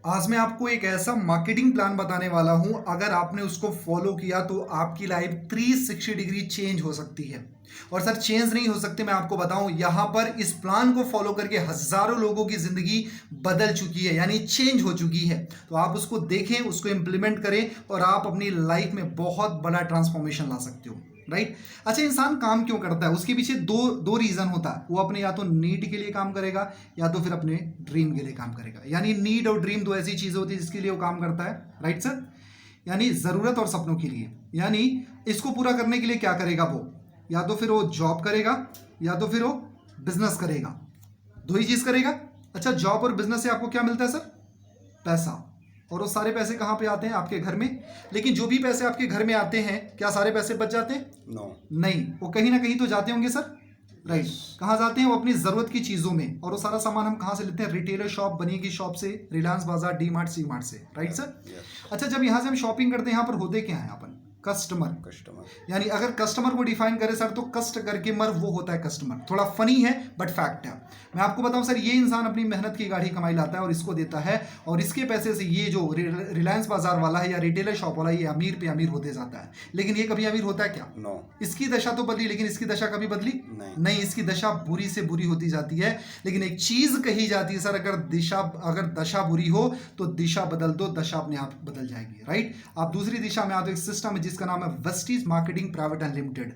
आज मैं आपको एक ऐसा मार्केटिंग प्लान बताने वाला हूं, अगर आपने उसको फॉलो किया तो आपकी लाइफ 360 डिग्री चेंज हो सकती है। और सर चेंज नहीं हो सकती, मैं आपको बताऊं, यहां पर इस प्लान को फॉलो करके हजारों लोगों की जिंदगी बदल चुकी है, यानी चेंज हो चुकी है। तो आप उसको देखें, उसको इंप्लीमेंट करें और आप अपनी लाइफ में बहुत बड़ा ट्रांसफॉर्मेशन ला सकते हो। राइट। अच्छा, इंसान काम क्यों करता है? उसके पीछे दो दो रीजन होता है। वो अपने या तो नीड के लिए काम करेगा या तो फिर अपने ड्रीम के लिए काम करेगा। यानी नीड और ड्रीम दो ऐसी चीजें होती है जिसके लिए वो काम करता है। Right sir. यानी जरूरत और सपनों के लिए। यानी इसको पूरा करने के लिए क्या करेगा वो? या तो फिर वो जॉब करेगा या तो फिर वो बिजनेस करेगा। दो ही चीज करेगा। अच्छा, जॉब और बिजनेस से आपको क्या मिलता है सर? पैसा। और वो सारे पैसे कहाँ पे आते हैं? आपके घर में। लेकिन जो भी पैसे आपके घर में आते हैं, क्या सारे पैसे बच जाते हैं? नो। नहीं, वो कहीं ना कहीं तो जाते होंगे सर। राइट। कहाँ जाते हैं? वो अपनी जरूरत की चीजों में। और वो सारा सामान हम कहाँ से लेते हैं? रिटेलर शॉप, बनी की शॉप से, रिलायंस बाजार, डी मार्ट, सी मार्ट से। Right sir. अच्छा, जब यहाँ से हम शॉपिंग करते हैं, यहाँ पर होते क्या है? अपन कस्टमर। यानी अगर कस्टमर को डिफाइन करे सर, तो कष्ट करके मर वो होता है कस्टमर। थोड़ा फनी है बट फैक्ट है। मैं आपको बताऊं सर, ये इंसान अपनी मेहनत की गाढ़ी कमाई लाता है और इसको देता है, और इसके पैसे से ये जो रिलायंस बाजार वाला है या रिटेलर शॉप वाला, ये अमीर पे अमीर होते जाता है। लेकिन ये कभी अमीर होता है क्या? नो। इसकी दशा तो बदली, लेकिन इसकी दशा कभी बदली नहीं। इसकी दशा बुरी से बुरी होती जाती है। लेकिन एक चीज कही जाती है सर, अगर दशा बुरी हो तो दिशा बदल दो, दशा अपने आप बदल जाएगी। राइट। आप दूसरी दिशा में आते हो, एक सिस्टम है जिसका नाम है Vestige marketing private and limited.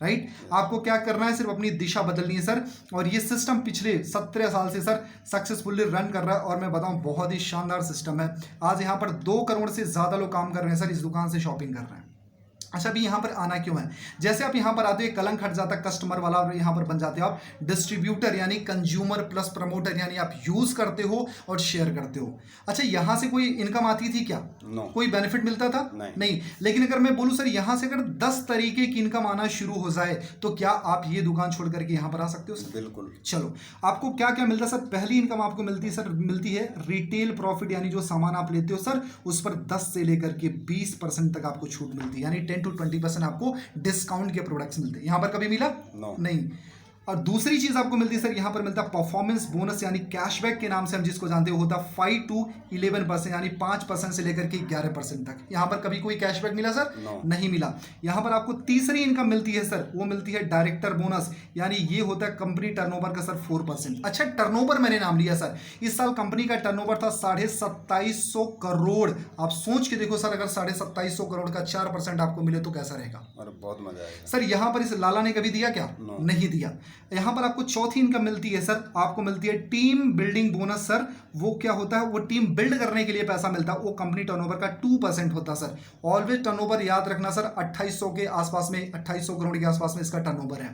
Right. आपको क्या करना है? सिर्फ अपनी दिशा बदलनी है सर। और ये सिस्टम पिछले 17 साल से सर सक्सेसफुली रन कर रहा है, और मैं बताऊं बहुत ही शानदार सिस्टम है। आज यहां पर 2 करोड़ से ज्यादा लोग काम कर रहे हैं सर, इस दुकान से शॉपिंग कर रहे हैं। अच्छा, अभी यहाँ पर आना क्यों है? जैसे आप यहाँ पर आते हो, कलंक हट जाता है कस्टमर वाला, और यहाँ पर बन जाते हो आप डिस्ट्रीब्यूटर, यानी कंज्यूमर प्लस प्रमोटर। यानी आप यूज करते हो और शेयर करते हो। अच्छा, यहाँ से कोई इनकम आती थी क्या? नो। कोई बेनिफिट मिलता था? नहीं। लेकिन अगर मैं बोलूं सर, यहाँ से अगर 10 तरीके की इनकम आना शुरू हो जाए, तो क्या आप ये दुकान छोड़ करके यहाँ पर आ सकते हो सर? बिल्कुल। चलो, आपको क्या क्या मिलता है सर? पहली इनकम आपको मिलती है सर, मिलती है रिटेल प्रॉफिट, यानी जो सामान आप लेते हो सर, उस पर 10 से लेकर के 20% तक आपको छूट मिलती है। यानी 10 to 20% आपको डिस्काउंट के प्रोडक्ट्स मिलते हैं। यहां पर कभी मिला? नो। नहीं। और दूसरी चीज आपको मिलती है सर, यहां पर मिलता है परफॉर्मेंस बोनस, यानी कैशबैक के नाम से हम जिसको जानते हो, होता 5 to 11%, यानी 5% से लेकर के 11% तक। यहां पर कभी कोई कैशबैक मिला सर? नो। नहीं मिला। यहां पर आपको तीसरी इनकम मिलती है सर, वो मिलती है डायरेक्टर बोनस, यानी ये होता है कंपनी टर्नओवर का सर 4%। अच्छा, टर्नओवर मैंने नाम लिया सर, इस साल कंपनी का टर्नओवर था 2750 करोड़। आप सोच के देखो सर, अगर 2750 करोड़ का 4% आपको मिले तो कैसा रहेगा? और बहुत मजा आएगा सर। यहां पर इस लाला ने कभी दिया क्या? नो। नहीं दिया। यहां पर आपको चौथी इनकम मिलती है सर, आपको मिलती है टीम बिल्डिंग बोनस सर। वो क्या होता है? वो टीम बिल्ड करने के लिए पैसा मिलता है, वो कंपनी टर्नओवर का 2% होता है सर। ऑलवेज टर्नओवर याद रखना सर, 2800 के आसपास में, 2800 करोड़ के आसपास में इसका टर्नओवर है।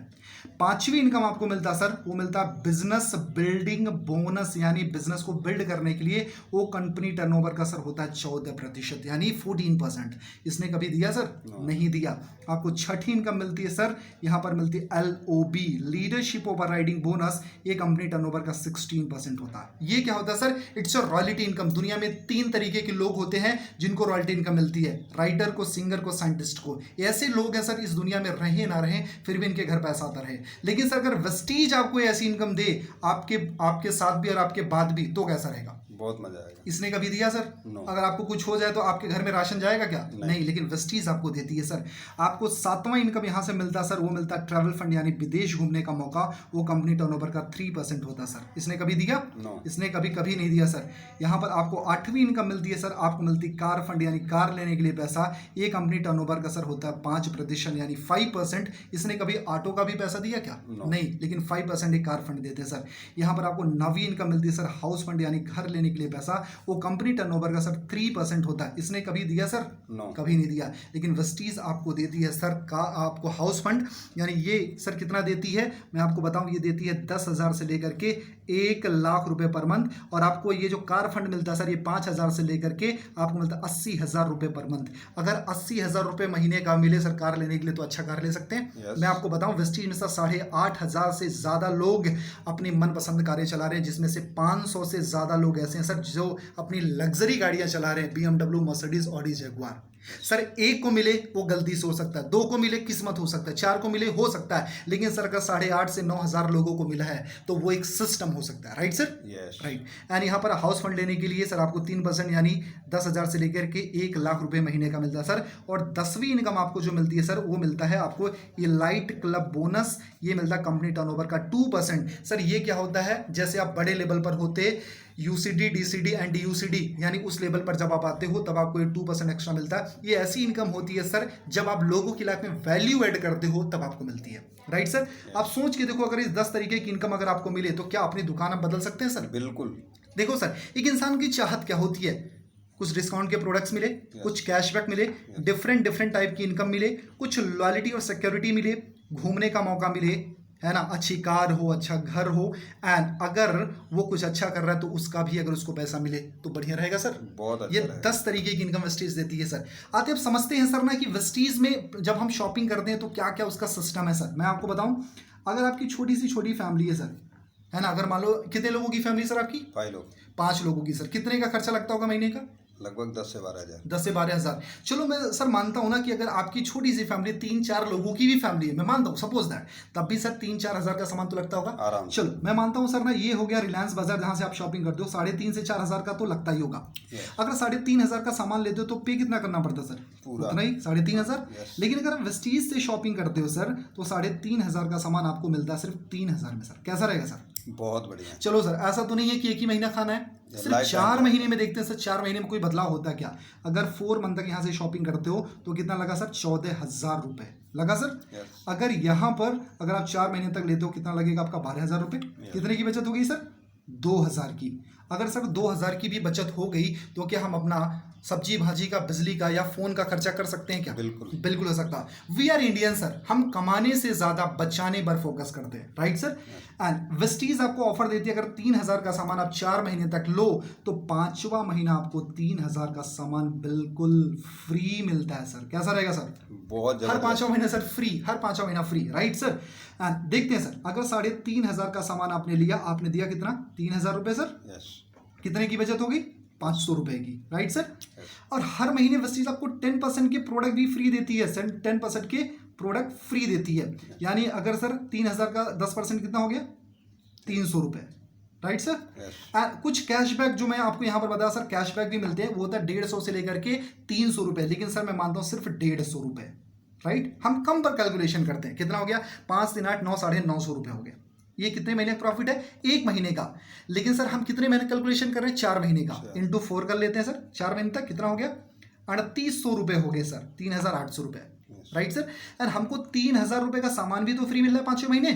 पांचवी इनकम आपको मिलता है सर, वो मिलता है बिजनेस बिल्डिंग बोनस, यानी बिजनेस को बिल्ड करने के लिए वो कंपनी टर्नओवर का सर होता है 14%, यानी 14%। इसने कभी दिया सर? नहीं दिया। आपको छठी इनकम मिलती है सर, यहां पर मिलती है LOB, leadership over riding bonus. ये कंपनी टर्नओवर का 16% होता है। ये क्या होता है sir? It's a royalty income. दुनिया में 3 तरीके के लोग होते हैं जिनको रॉयल्टी इनकम मिलती है, राइटर को, सिंगर को, साइंटिस्ट को। ऐसे लोग हैं सर, इस दुनिया में रहे ना रहे, फिर भी इनके घर पैसा आता रहे। लेकिन सर, अगर वेस्टीज आपको ऐसी इनकम दे, आपके साथ भी और आपके बाद भी, तो कैसा रहेगा? बहुत मजा आएगा। इसने कभी दिया सर? नो। अगर आपको कुछ हो जाए तो आपके घर में राशन जाएगा क्या? नहीं। लेकिन वेस्टीज आपको देती है सर। आपको 7वां इनकम यहां से मिलता है सर, वो मिलता है ट्रैवल फंड, यानी विदेश घूमने का मौका। वो कंपनी टर्नओवर का 3% होता है सर। इसने कभी दिया? नो। इसने कभी कभी नहीं दिया सर। यहां पर आपको 8वीं इनकम मिलती है सर, आपको मिलती कार फंड, यानी कार लेने के लिए पैसा। ये कंपनी टर्नओवर का सर होता है 5%, यानी 5%। इसने कभी ऑटो का भी पैसा दिया क्या? नहीं। लेकिन 5% एक कार फंड देते हैं सर। यहां पर आपको 9वीं इनकम मिलती है सर, हाउस फंड, यानी घर लेने के लिए पैसा। वो कंपनी टर्नओवर का सर 3% होता है। इसने कभी दिया सर? नो। कभी नहीं दिया। लेकिन वेस्टीज आपको देती है सर का आपको हाउस फंड, यानी ये सर कितना देती है मैं आपको बताऊं, ये देती है 10,000 से लेकर के 1 लाख रुपए पर मंथ। और आपको ये जो कार फंड मिलता है सर, ये 5,000 से लेकर के आपको मिलता है 80,000 रुपए पर मंथ। अगर 80,000 रुपए महीने का मिले सर कार लेने के लिए, तो अच्छा कार ले सकते हैं। Yes. मैं आपको बताऊं, वेस्टीज में सर 8,500 से ज्यादा लोग अपनी मनपसंद कारें चला रहे हैं, जिसमें से 500 से ज्यादा लोग ऐसे हैं सर जो अपनी लग्जरी गाड़ियां चला रहे हैं, BMW, Mercedes, Audi, Jaguar. Sir एक को मिले वो गलती से हो सकता है, दो को मिले किस्मत हो सकता है, चार को मिले हो सकता है, लेकिन सर अगर 8,500 से 9,000 लोगों को मिला है तो वो एक सिस्टम हो सकता है। Right sir? Yes. Right. And यहाँ पर हाउस फंड लेने के लिए सर आपको 3% यानी 10,000 से लेकर के 1,00,000 रुपए महीने का मिलता है सर। और 10वीं इनकम आपको जो मिलती है सर वो मिलता है आपको ये लाइट क्लब बोनस, ये मिलता है कंपनी टर्नओवर का 2%। सर ये क्या होता है, जैसे आप बड़े लेवल पर होते यूसीडी, डीसीडी एंड डीयूसीडी यानी उस लेवल पर जब आप आते हो तब आपको ये 2% एक्स्ट्रा मिलता है। ये ऐसी इनकम होती है सर जब आप लोगों की लाइफ में वैल्यू ऐड करते हो तब आपको मिलती है। Right sir? आप सोच के देखो, अगर इस 10 तरीके की इनकम अगर आपको मिले तो क्या अपनी दुकान आप बदल सकते हैं सर? बिल्कुल। देखो सर, एक इंसान की चाहत क्या होती है, कुछ डिस्काउंट के प्रोडक्ट्स मिले, कुछ कैशबैक मिले, डिफरेंट टाइप की इनकम मिले, कुछ लॉयल्टी और सिक्योरिटी मिले, घूमने का मौका मिले, है ना, अच्छी कार हो, अच्छा घर हो, एंड अगर वो कुछ अच्छा कर रहा है तो उसका भी अगर उसको पैसा मिले तो बढ़िया रहेगा सर। बहुत अच्छा ये रहेगा। 10 तरीके की इनकम वेस्टीज देती है सर। आते अब समझते हैं सर ना कि वेस्टीज में जब हम शॉपिंग करते हैं तो क्या क्या उसका सिस्टम है सर। मैं आपको बताऊं, अगर आपकी छोटी सी छोटी फैमिली है सर, है ना, अगर मान लो कितने लोगों की फैमिली सर आपकी? 5 लोग। 5 लोगों की सर, कितने का खर्चा लगता होगा महीने का? लगभग 10 से 12 हज़ार। 10 से 12 हज़ार। चलो मैं सर मानता हूं ना कि अगर आपकी छोटी सी फैमिली 3-4 लोगों की भी फैमिली है, मैं मानता हूं सपोज दैट, तब भी सर 3-4 हज़ार का सामान तो लगता होगा आराम से। चलो मैं मानता हूं सर ना, ये हो गया रिलायंस बाजार जहां से आप शॉपिंग करते हो, 3.5 से 4 हज़ार का तो लगता ही होगा। अगर 3.5 हज़ार का सामान लेते हो तो पे कितना करना पड़ता सर? पूरा उतना ही 3.5 हज़ार। Yes। लेकिन अगर आप वेस्टीज से शॉपिंग करते हो सर तो 3.5 हज़ार का सामान आपको मिलता है सिर्फ 3 हज़ार में। सर कैसा रहेगा सर? बहुत बढ़िया। चलो सर, ऐसा तो नहीं है कि एक ही महीना खाना है, सिर्फ 4 महीने में देखते हैं सर, 4 महीने में कोई बदलाव होता है क्या? अगर 4 मंथ तक यहाँ से शॉपिंग करते हो तो कितना लगा सर? 14,000 रुपए लगा सर। Yes। अगर यहाँ पर अगर आप 4 महीने तक लेते हो कितना लगेगा आपका? 12,000 रुपए। कितने की बचत हो गई सर? 2,000 की। अगर सर 2,000 की भी बचत हो गई तो क्या हम अपना सब्जी भाजी का, बिजली का या फोन का खर्चा कर सकते हैं क्या? बिल्कुल। बिल्कुल हो सकता। वी आर इंडियन सर, हम कमाने से ज्यादा बचाने पर फोकस करते हैं। Right sir? एंड वेस्टीज आपको ऑफर देती है, अगर 3,000 का सामान आप 4 महीने तक लो तो 5वां महीना आपको 3,000 का सामान बिल्कुल फ्री मिलता है सर। कैसा रहेगा सर? बहुत हर 5वां महीना सर फ्री, हर 5वां महीना फ्री। Right sir? एंड देखते हैं सर, अगर 3,500 का सामान आपने लिया, आपने दिया कितना? 3,000 रुपए सर। यस। कितने की बचत होगी? 500 रुपए की। Right sir? और हर महीने वेस्टीज आपको 10% के प्रोडक्ट भी फ्री देती है सर, 10% के प्रोडक्ट फ्री देती है। यानी अगर सर 3,000 का 10% कितना हो गया? 300 रुपए। Right sir? कुछ कैशबैक जो मैं आपको यहां पर बताया सर, कैशबैक भी मिलते हैं, वो होता है 150 से लेकर के 300 रुपए, लेकिन सर मैं मानता हूं सिर्फ 150 रुपए। राइट? हम कम पर कैलकुलेशन करते हैं, कितना हो गया? 5 3 8 9 950 रुपए हो गया। ये कितने महीने का प्रॉफिट है? 1 महीने का। लेकिन सर हम कितने महीने कैलकुलेशन कर रहे हैं? 4 महीने का। इंटू 4 कर लेते हैं सर, 4 महीने तक कितना हो गया? 3,800 रुपए हो गए सर, 3,800 रुपए। Right sir? एंड हमको 3,000 रुपए का सामान भी तो फ्री मिल रहा है 5 महीने।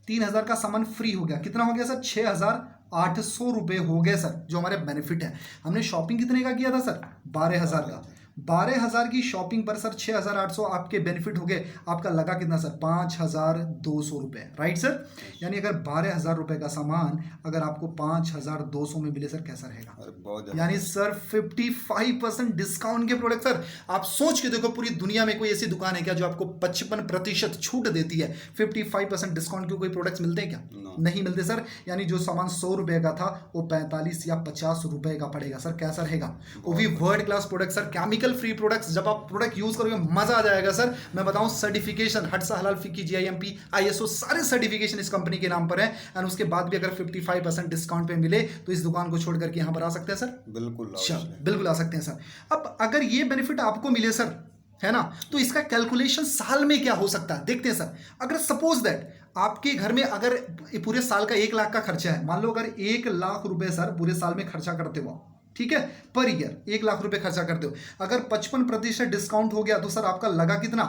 3,000 का सामान फ्री हो गया, कितना हो गया सर? 6,800 रुपए हो गए सर, जो हमारे बेनिफिट है। हमने शॉपिंग कितने का किया था सर? 12,000 का। 12,000 की शॉपिंग पर सर 6,800 आपके बेनिफिट हो गए। आपका लगा कितना सर? 5,200 रुपए। Right sir? यानी अगर 12,000 रुपए का सामान अगर आपको 5,200 में मिले सर, कैसा रहेगा? यानी सर 55% डिस्काउंट के प्रोडक्ट। सर आप सोच के देखो, पूरी दुनिया में कोई ऐसी दुकान है क्या जो आपको 55% छूट देती है? 55% डिस्काउंट के कोई प्रोडक्ट्स मिलते हैं क्या? नहीं मिलते सर। यानी जो सामान 100 रुपए का था वो 45 या 50 रुपए का पड़ेगा सर। कैसा रहेगा? वो भी world class product sir, chemical free products. जब आप प्रोडक्ट यूज करोगे मजा आ जाएगा सर। मैं बताऊं, सर्टिफिकेशन हटसा हलाल फिक्की GIMP ISO सारे सर्टिफिकेशन इस कंपनी के नाम पर है। एंड उसके बाद भी अगर 55% डिस्काउंट पे मिले तो इस दुकान को छोड़ करके यहां पर आ सकते हैं सर। बिल्कुल बिल्कुल आ सकते हैं सर। अब अगर ये बेनिफिट आपको मिले सर, है ना, तो इसका कैलकुलेशन साल में क्या हो सकता है देखते हैं सर। अगर सपोज दैट आपके घर में अगर पूरे साल का 1 लाख का खर्चा है, मान लो अगर 1 लाख रुपए सर पूरे साल में खर्चा करते हो, ठीक है, पर ईयर 1 लाख रुपए खर्चा करते हो, अगर 55% डिस्काउंट हो गया तो सर आपका लगा कितना?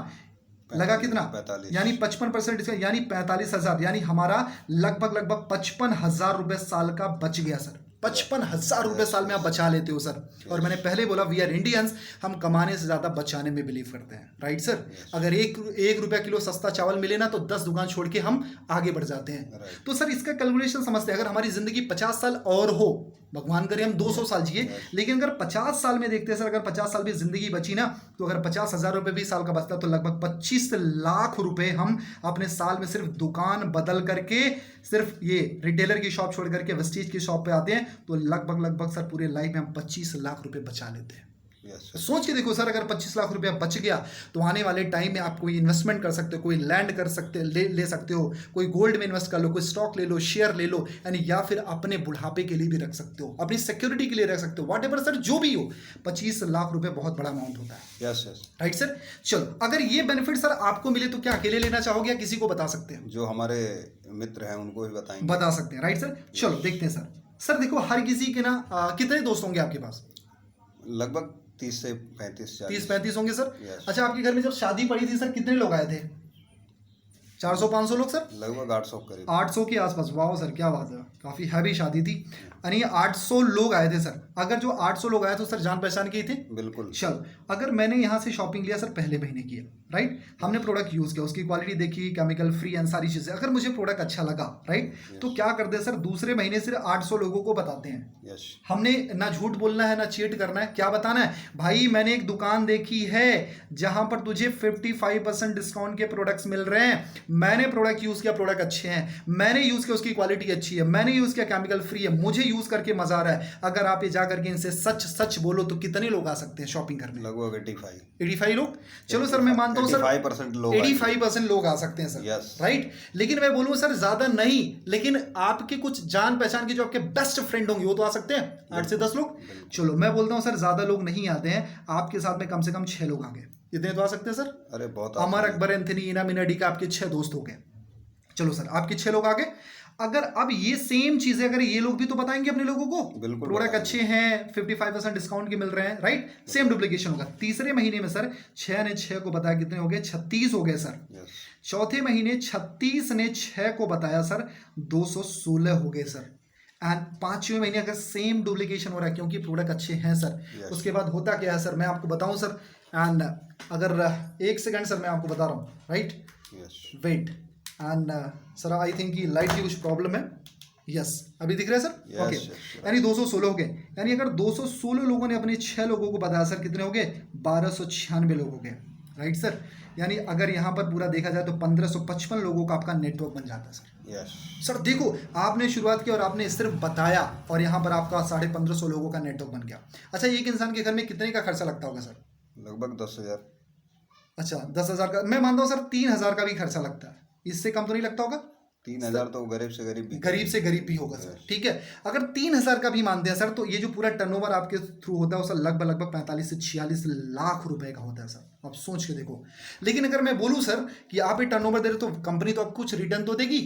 45। यानी 55% डिस्काउंट यानी 45,000, यानी हमारा लगभग 55,000 रुपए साल का बच गया सर। 55,000 रुपए साल में आप बचा लेते हो सर। और मैंने पहले बोला, वी आर इंडियंस, हम कमाने से ज्यादा बचाने में बिलीव करते हैं। Right sir? अगर 1 रुपया किलो सस्ता चावल मिले ना तो 10 दुकान छोड़ के हम आगे बढ़ जाते हैं। तो सर इसका कैलकुलेशन समझते हैं। अगर हमारी जिंदगी 50 साल और हो, भगवान करे हम 200 साल जिए, लेकिन अगर 50 साल में देखते हैं सर, अगर 50 साल भी जिंदगी बची ना, तो अगर 50,000 रुपए भी साल का बचता तो लगभग 25 लाख रुपए हम अपने साल में सिर्फ दुकान बदल करके, सिर्फ ये रिटेलर की शॉप छोड़ करके वेस्टीज की शॉप पे आते हैं, तो लगभग सर पूरे लाइफ में हम 25 लाख रुपए बचा लेते हैं। यस सोच के देखो सर, अगर 25 लाख रुपया बच गया तो आने वाले टाइम में आप कोई इन्वेस्टमेंट कर सकते हो, कोई लैंड कर सकते ले सकते हो, कोई गोल्ड में इन्वेस्ट कर लो, कोई स्टॉक ले लो, शेयर ले लो, यानी या फिर अपने बुढ़ापे के लिए भी रख सकते हो, अपनी सिक्योरिटी के लिए रख सकते हो, व्हाटएवर सर जो भी हो। 25 लाख रुपए बहुत बड़ा अमाउंट होता है। Yes yes. Right sir. चलो, अगर ये बेनिफिट सर आपको मिले तो क्या अकेले लेना चाहोगे या किसी को बता सकते हैं? जो हमारे मित्र हैं उनको भी बताएंगे। बता सकते हैं। Right sir. चलो देखते हैं सर। सर देखो, हर किसी के ना कितने दोस्त होंगे आपके पास? लगभग 30 से 35 30-35 होंगे सर। Yes. अच्छा, आपके घर में जब शादी पड़ी थी सर कितने लोग आए थे? 400-500 लोग सर? लगभग 800 करीब। 800 के आसपास। वाह सर, क्या बात है, काफी हैवी शादी थी। यानी 800 लोग आए थे सर। अगर जो 800 लोग आए तो सर जान पहचान के ही थे? बिल्कुल। चलो, अगर मैंने यहाँ से शॉपिंग लिया सर पहले महीने की, राइट, हमने प्रोडक्ट यूज किया, उसकी क्वालिटी देखी, केमिकल फ्री एंड सारी चीजें, अगर मुझे प्रोडक्ट अच्छा लगा, राइट, तो क्या करते हैं सर, दूसरे महीने सिर्फ 800 लोगों को बताते हैं। यस। हमने ना झूठ बोलना है ना चीट करना है, क्या बताना है, भाई मैंने एक दुकान देखी है जहां पर तुझे 55% डिस्काउंट के प्रोडक्ट्स मिल रहे हैं, मैंने प्रोडक्ट यूज किया, प्रोडक्ट अच्छे हैं, मैंने यूज किया, उसकी क्वालिटी अच्छी है, मैंने यूज किया, केमिकल फ्री है, मुझे यूज करके मजा आ रहा है। अगर आप ये जा करके इनसे सच सच बोलो तो कितने लोग आ सकते हैं शॉपिंग करने? लगभग 85 85 लोग। चलो सर, मैं मानता हूँ सर 85% लोग 85% लोग आ सकते हैं सर। Yes. राइट। लेकिन मैं बोलूँ सर ज्यादा नहीं, लेकिन आपके कुछ जान पहचान के जो आपके बेस्ट फ्रेंड होंगे वो तो आ सकते हैं 8 से 10 लोग। चलो, मैं बोलता हूँ सर ज्यादा लोग नहीं आते हैं, आपके साथ में कम से कम 6 लोग आ गए, इतने तो आ सकते हैं सर। अरे बहुत अमर, अकबर, एंथनी, इना मिनाडी का आपके 6 दोस्त हो गए। चलो सर, आपके 6 लोग आ गए। अगर अब ये सेम चीजें अगर ये लोग भी तो बताएंगे अपने लोगों को, बिल्कुल प्रोडक्ट बताएंगे। अच्छे हैं, 55% डिस्काउंट के मिल रहे हैं, राइट, सेम डुप्लीकेशन होगा। तीसरे महीने में सर 6 ने 6 को बताया, कितने हो गए? 36 हो गए सर। यस। चौथे महीने 36 ने 6 को बताया सर, 216 हो गए सर। एंड पांचवें महीने अगर सेम डुप्लीकेशन हो रहा है क्योंकि प्रोडक्ट अच्छे हैं सर। Yes. उसके बाद होता क्या है सर, मैं आपको बताऊं सर, एंड अगर 1 सेकंड सर मैं आपको बता रहा हूं, right, yes. Wait, and sir I think कि लाइट की कुछ प्रॉब्लम है। यस, अभी दिख रहा है sir? Yes, okay. yes, sure. यानी 216 हो गए। यानी अगर 216 लोगों ने अपने 6 लोगों को बताया सर, कितने हो गए? 1296 लोग हो गए। Right sir. यानी अगर यहाँ पर पूरा देखा जाए तो 1555 लोगों का आपका नेटवर्क बन जाता है सर। यस। सर देखो, आपने शुरुआत की और आपने सिर्फ बताया और यहाँ पर आपका 1550 लोगों का नेटवर्क बन गया। अच्छा, एक इंसान के घर में कितने का खर्चा लगता होगा सर? लगभग 10,000। अच्छा, 10,000 का, मैं मानता हूँ सर 3,000 का भी खर्चा लगता है, इससे कम तो नहीं लगता होगा? 3,000 तो गरीब से गरीब भी गरीब से गरीब भी होगा सर। ठीक है, अगर 3,000 का भी मानते हैं सर तो ये जो पूरा टर्नओवर आपके थ्रू होता है वो सर लगभग 45 से 46 लाख रुपए का होता है सर। आप सोच के देखो। लेकिन अगर मैं बोलूं सर कि आप ये टर्नओवर दे रहे हो तो कंपनी तो आपको कुछ रिटर्न तो देगी,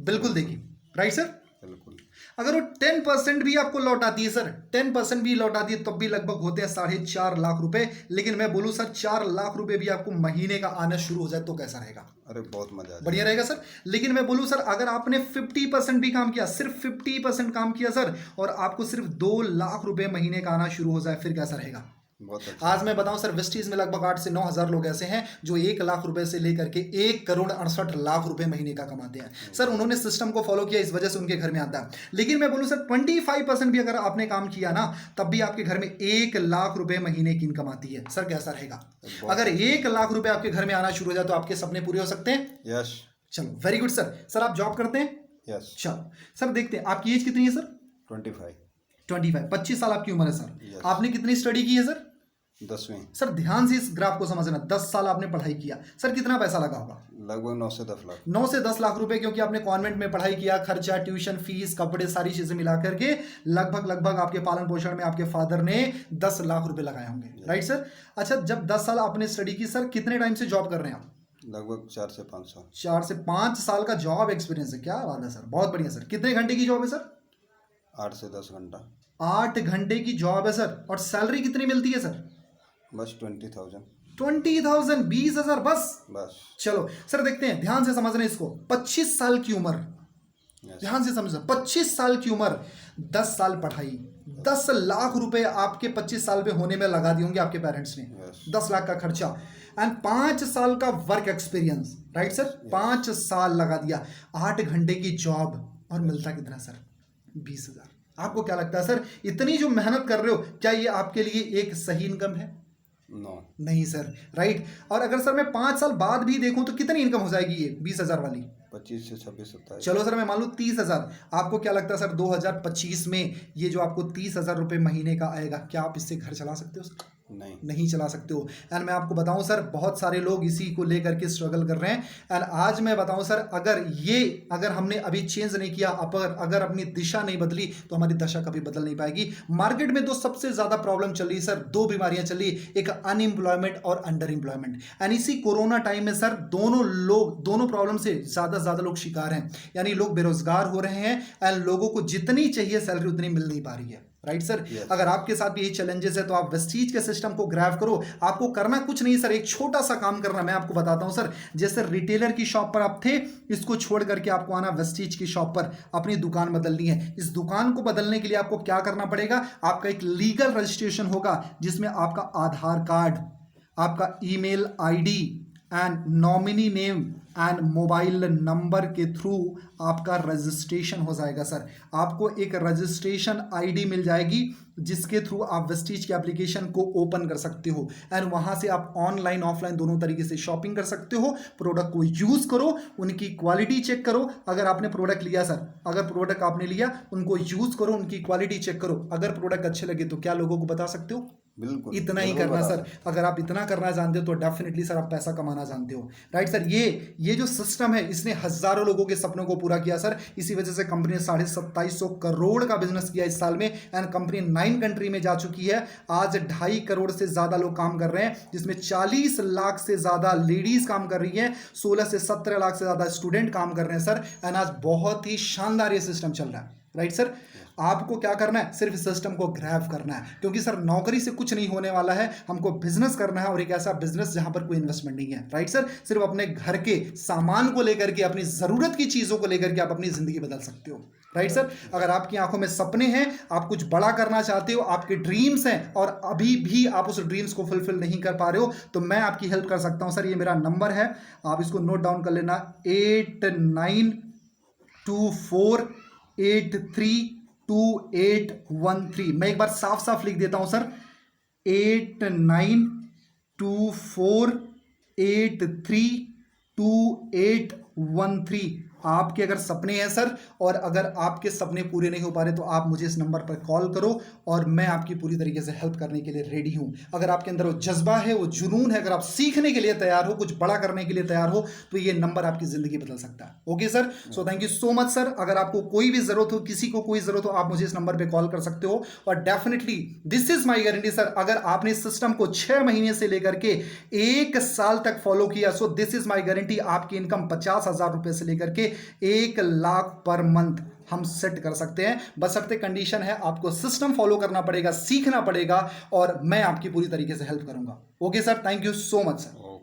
बिल्कुल देगी। Right sir. बिल्कुल। अगर वो 10% भी आपको लौट आती है सर, 10% भी लौट आती है तब भी लगभग होते हैं 4.5 लाख रुपए। लेकिन मैं बोलूं सर 4 लाख रुपए भी आपको महीने का आना शुरू हो जाए तो कैसा रहेगा? अरे बहुत मजा आ बढ़िया रहेगा सर। लेकिन मैं बोलूं सर, अगर आपने 50% भी काम किया, सिर्फ 50% काम किया सर, और आपको सिर्फ 2 लाख रुपए महीने का आना शुरू हो जाए, फिर कैसा रहेगा? बहुत अच्छा। आज मैं बताऊं सर, वेस्टीज में लगभग 8 से 9 हजार लोग ऐसे हैं जो 1 लाख रुपए से लेकर के 1,68,00,000 रुपए महीने का कमाते हैं सर। उन्होंने सिस्टम को फॉलो किया, इस वजह से उनके घर में आता है। लेकिन मैं बोलूं सर 25% भी अगर आपने काम किया ना, तब भी आपके घर में 1 लाख रुपए महीने की इनकम आती है सर। कैसा रहेगा? अगर 1 लाख रुपए आपके घर में आना शुरू हो जाए तो आपके सपने पूरे हो सकते हैं। यस। चलो, वेरी गुड सर। सर आप जॉब करते हैं? यस। चलो सर, देखते हैं आपकी एज कितनी है सर? 25। 25 साल आपकी उम्र है सर। Yes. आपने कितनी स्टडी की है सर? 10वीं। सर ध्यान से इस ग्राफ को समझना, 10 साल आपने पढ़ाई किया सर, कितना पैसा लगा होगा? लगभग 9 से 10 लाख। 9 से 10 लाख रुपए, क्योंकि आपने कॉन्वेंट में पढ़ाई किया, खर्चा, ट्यूशन फीस, कपड़े, सारी चीजें मिला करके लगभग आपके पालन पोषण में आपके फादर ने 10 लाख रुपए लगाए होंगे। Right sir. अच्छा, जब 10 साल आपने स्टडी की सर, कितने टाइम से जॉब कर रहे हैं आप? लगभग 4 से 5 साल। 4 से 5 साल का जॉब एक्सपीरियंस है, क्या बात है सर, बहुत बढ़िया सर। कितने घंटे की जॉब है सर? 8 से 10 घंटा। 8 घंटे की जॉब है सर। और सैलरी कितनी मिलती है सर? बस 20,000। 20,000, 20,000 बस। बस। चलो सर, देखते हैं, ध्यान से समझना इसको। 25 साल की उम्र, Yes. ध्यान से समझना, 25 साल की उम्र, 10 साल पढ़ाई, 10 लाख रुपए आपके 25 साल पे होने में लगा दिए होंगे आपके पेरेंट्स ने। Yes. 10 लाख का खर्चा एंड 5 साल का वर्क एक्सपीरियंस। Right sir. 5 साल लगा दिया, 8 घंटे की जॉब, और मिलता कितना सर? 20,000। आपको क्या लगता है सर, इतनी जो मेहनत कर रहे हो, क्या ये आपके लिए एक सही इनकम है? नो। नहीं सर। राइट। और अगर सर मैं 5 साल बाद भी देखूं तो कितनी इनकम हो जाएगी ये 20,000 वाली? 25 से 26, 27। चलो सर, मैं मान लूं 30,000। आपको क्या लगता है सर, 2025 में ये जो आपको 30,000 रुपए महीने का आएगा, क्या आप इससे घर चला सकते हो? नहीं चला सकते हो। एंड मैं आपको बताऊं सर, बहुत सारे लोग इसी को लेकर के स्ट्रगल कर रहे हैं। एंड आज मैं बताऊं सर, अगर हमने अभी चेंज नहीं किया, अगर अपनी दिशा नहीं बदली, तो हमारी दशा कभी बदल नहीं पाएगी। मार्केट में दो सबसे ज्यादा प्रॉब्लम चल रही है सर, दो बीमारियां चल रही, एक अनएम्प्लॉयमेंट और अंडर एम्प्लॉयमेंट। एंड इसी कोरोना टाइम में सर दोनों प्रॉब्लम से ज्यादा लोग शिकार हैं। यानी लोग बेरोजगार हो रहे हैं एंड लोगों को जितनी चाहिए सैलरी उतनी मिल नहीं पा रही है। राइट सर, अगर आपके साथ भी यही चैलेंजेस है तो आप वेस्टीज के सिस्टम को ग्रैब करो। आपको करना कुछ नहीं सर, एक छोटा सा काम करना, मैं आपको बताता हूं सर। जैसे रिटेलर की शॉप पर आप थे, इसको छोड़ करके आपको आना वेस्टीज की शॉप पर, अपनी दुकान बदलनी है। इस दुकान को बदलने के लिए आपको क्या करना पड़ेगा, आपका एक लीगल रजिस्ट्रेशन होगा जिसमें आपका आधार कार्ड, आपका email ID and nominee name and mobile number के थ्रू आपका रजिस्ट्रेशन हो जाएगा सर। आपको एक रजिस्ट्रेशन आईडी मिल जाएगी जिसके थ्रू आप वेस्टीज की एप्लीकेशन को ओपन कर सकते हो एंड वहां से आप ऑनलाइन ऑफलाइन दोनों तरीके से शॉपिंग कर सकते हो। प्रोडक्ट को यूज करो, उनकी क्वालिटी चेक करो। अगर आपने प्रोडक्ट लिया सर, अगर प्रोडक्ट आपने लिया, उनको यूज करो, उनकी क्वालिटी चेक करो। अगर प्रोडक्ट अच्छे लगे तो क्या लोगों को बता सकते हो? बिल्कुल, इतना ही करना सर। अगर आप इतना करना जानते हो तो डेफिनेटली सर आप पैसा कमाना जानते हो। राइट सर, ये जो सिस्टम है इसने हजारों लोगों के सपनों को पूरा किया सर। इसी वजह से कंपनी ने 2750 करोड़ का बिजनेस किया इस साल में एंड कंपनी 9 कंट्री में जा चुकी है। आज 2.5 करोड़ से ज्यादा लोग काम कर रहे हैं, जिसमें 40 लाख से ज्यादा लेडीज काम कर रही है, 16 से 17 लाख से ज्यादा स्टूडेंट काम कर रहे हैं सर। एंड आज बहुत ही शानदार ये सिस्टम चल रहा है। राइट सर, आपको क्या करना है, सिर्फ सिस्टम को ग्रैब करना है, क्योंकि सर नौकरी से कुछ नहीं होने वाला है। हमको बिजनेस करना है और एक ऐसा बिजनेस जहां पर कोई इन्वेस्टमेंट नहीं है। राइट सर, सिर्फ अपने घर के सामान को लेकर के, अपनी जरूरत की चीजों को लेकर के आप अपनी जिंदगी बदल सकते हो। राइट सर, अगर आपकी आंखों में सपने हैं, आप कुछ बड़ा करना चाहते हो, आपके ड्रीम्स हैं और अभी भी आप उस ड्रीम्स को फुलफिल नहीं कर पा रहे हो, तो मैं आपकी हेल्प कर सकता हूं सर। ये मेरा नंबर है, आप इसको नोट डाउन कर लेना, 8924832813। मैं एक बार साफ साफ लिख देता हूं सर, 8924832813। आपके अगर सपने हैं सर, और अगर आपके सपने पूरे नहीं हो पा रहे, तो आप मुझे इस नंबर पर कॉल करो और मैं आपकी पूरी तरीके से हेल्प करने के लिए रेडी हूं। अगर आपके अंदर वो जज्बा है, वो जुनून है, अगर आप सीखने के लिए तैयार हो, कुछ बड़ा करने के लिए तैयार हो, तो ये नंबर आपकी जिंदगी बदल सकता है। Okay sir, so thank you so much sir. अगर आपको कोई भी जरूरत हो, किसी को कोई जरूरत हो, आप मुझे इस नंबर पर कॉल कर सकते हो। और definitely this is my guarantee sir, अगर आपने इस सिस्टम को 6 महीने से लेकर के 1 साल तक फॉलो किया, so this is my guarantee, आपकी इनकम 50,000 रुपए से लेकर के 1 लाख पर मंथ हम सेट कर सकते हैं। बशर्ते कंडीशन है, आपको सिस्टम फॉलो करना पड़ेगा, सीखना पड़ेगा और मैं आपकी पूरी तरीके से हेल्प करूंगा। Okay sir, thank you so much sir.